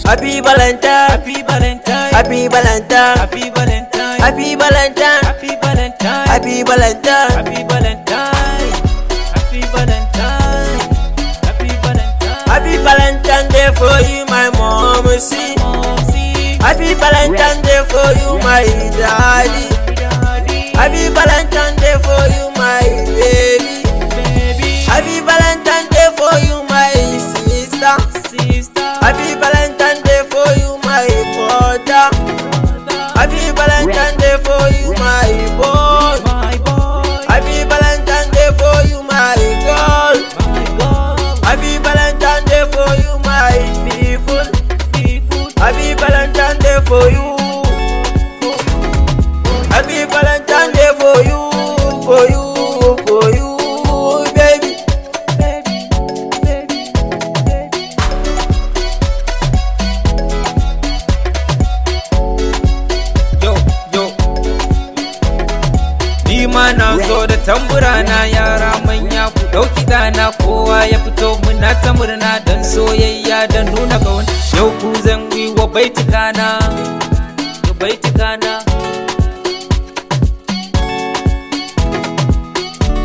Happy Valentine, happy Valentine, happy Valentine, happy Valentine, happy Valentine, happy Valentine, happy Valentine, happy Valentine, happy Valentine, happy Valentine, happy Valentine Day for you, my mom. See, happy Valentine Day for you, my daddy. Happy Valentine Day for you, my baby. Happy Valentine Day for you, my sister. Happy Valentine Day for you, my brother. Happy Valentine Day for you, my boy. Happy Valentine Day for you, my girl. Happy Valentine Day for you, my people. Happy Valentine Day for you. Happy Valentine Day for you, for you, for you, baby. Ni ma na zo da tambura na, yara manya ku dauki dana, kowa ya fito muna ta murna dan soyayya da nuna kauna. Yau ku zan yi wa baitikana, baitikana.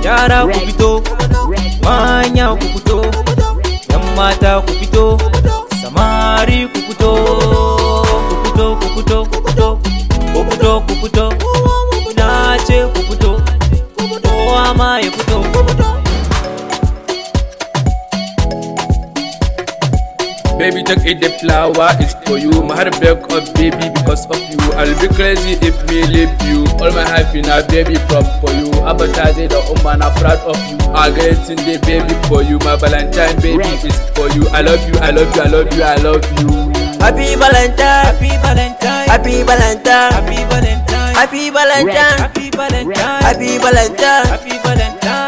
Yara ku fito, manya ku fito, yan mata ku fito, samari ku fito, ku fito, ku fito, ku fito, ku fito, ku fito, na ce ku fito, kowa ma ya fito. Baby, take it, the flower is for you. My heart break up, baby, because of you. I'll be crazy if me leave you. All my happiness, baby, from for you. Advertising the woman, I'm proud of you. I'm getting the baby for you. My Valentine, baby, is for you. I love you, I love you, I love you, I love you. Happy Valentine, happy Valentine, happy Valentine, happy Valentine, happy Valentine, happy Valentine, happy Valentine, happy Valentine.